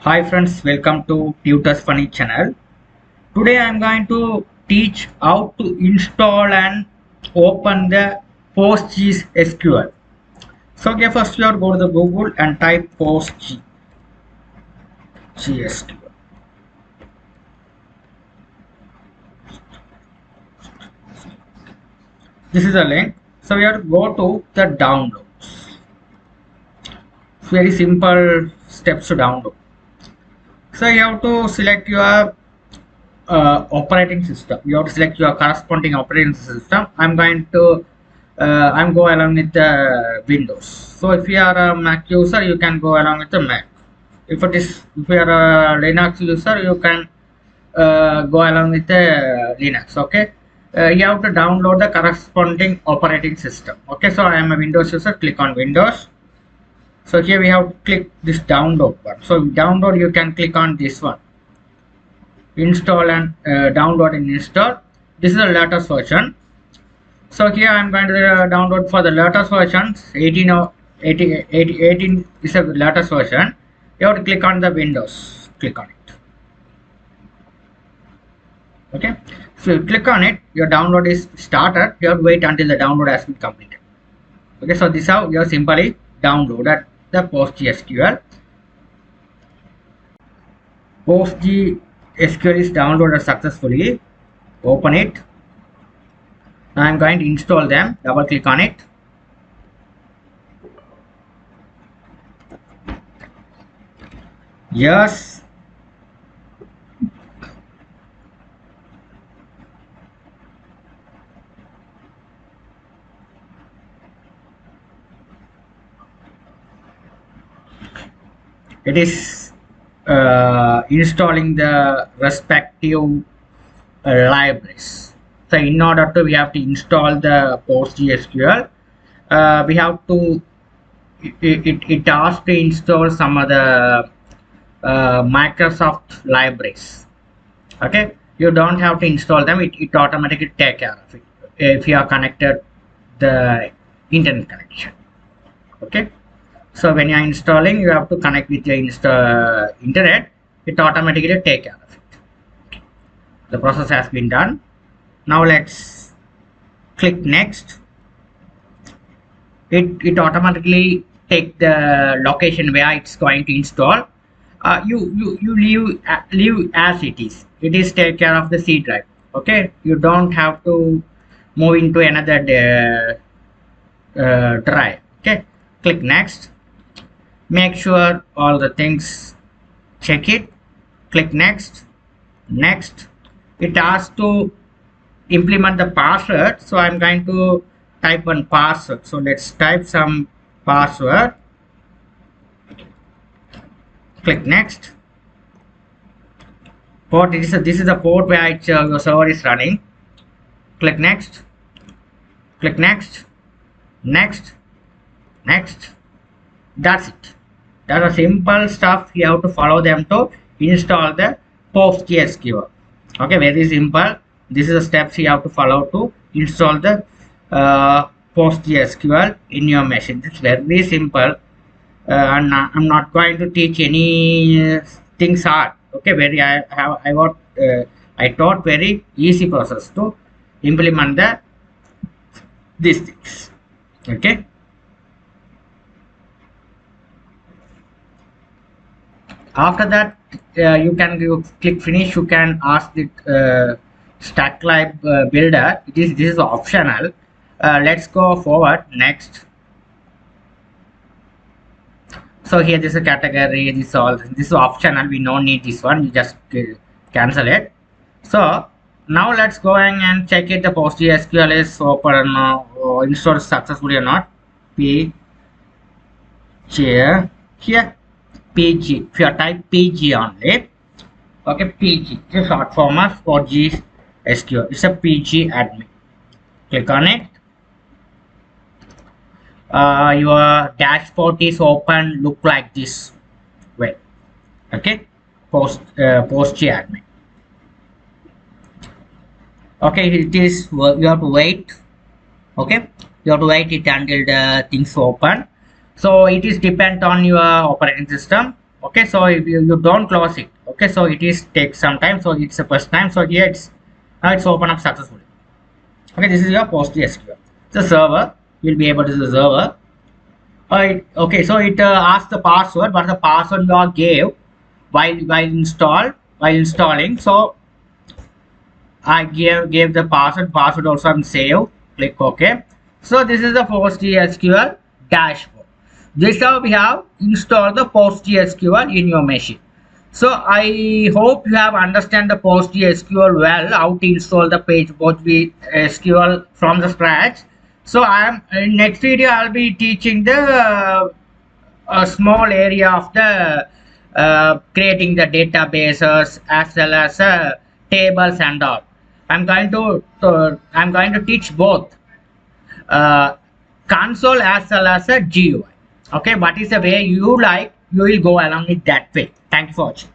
Hi friends, welcome to TutusFunny channel. Today I am going to teach how to install and open the PostgreSQL. So okay, first you have to go to the Google and type PostgreSQL. This is a link. So we have to go to the downloads. It's very simple steps to download. So you have to select your operating system. You have to select your corresponding operating system. I'm go along with the Windows. So if you are a Mac user, you can go along with the Mac. If you are a Linux user, you can go along with the Linux. Okay. You have to download the corresponding operating system. Okay. So I am a Windows user. Click on Windows. So here we have to click this download one. So download, you can click on this one. Install and download and install. This is the latest version. So here I am going to download for the latest version. 18 or 18 is the latest version. You have to click on the Windows. Click on it. Okay. So you click on it. Your download is started. You have to wait until the download has been completed. Okay. So this is how you simply downloaded the PostgreSQL. PostgreSQL is downloaded successfully. Open it. I am going to install them. Double click on it. Yes. It is installing the respective libraries. So in order to, we have to install the PostgreSQL. We have to it asks to install some of the Microsoft libraries. Okay, you don't have to install them. It automatically take care of it if you are connected the internet connection. Okay. So when you are installing, you have to connect with your internet. It automatically take care of it. The process has been done. Now let's click next. It automatically take the location where it's going to install. You leave as it is. It is take care of the C drive. Okay, you don't have to move into another drive. Okay, click next. Make sure all the things, check it, click next. It asks to implement the password, so I'm going to type one password. So let's type some password. Click next. Port, this is the port where your server is running. Click next. Next. That's it. That's a simple stuff. You have to follow them to install the PostgreSQL. Okay, very simple. This is the steps you have to follow to install the PostgreSQL in your machine. It's very simple. And I'm not going to teach any things hard. Okay, I taught very easy process to implement these things. Okay. After that, you can click finish. You can ask the stack lib builder. This is optional. Let's go forward. Next. So here this is a category. This is optional. We don't need this one. You just cancel it. So now let's go and check it. The PostgreSQL is open or installed successfully or not. Here. PG. If you type PG only, okay, PG. This is short form of PostgreSQL. It's a PG admin. Click on it. Your dashboard is open. Look like this way. Okay, PostgreSQL admin. Okay, it is. You have to wait. Okay, you have to wait it until the things open. So it is depend on your operating system. Okay, so if you don't close it, okay, so it is takes some time, so it's the first time, so here it's open up successfully. Okay, this is your PostgreSQL. It's a server. You'll be able to the server. Okay, so it asks the password, but the password you are gave while installing. So I gave the password also I'm saved. Click OK. So this is the PostgreSQL dashboard. This how we have installed the PostgreSQL in your machine. So I hope you have understand the PostgreSQL well, how to install the page PostgreSQL from the scratch. So I am in next video I'll be teaching the a small area of the creating the databases as well as tables and all. I'm going to teach both uh, console as well as a GUI. Okay, what is the way you like, you will go along with that way. Thank you for watching.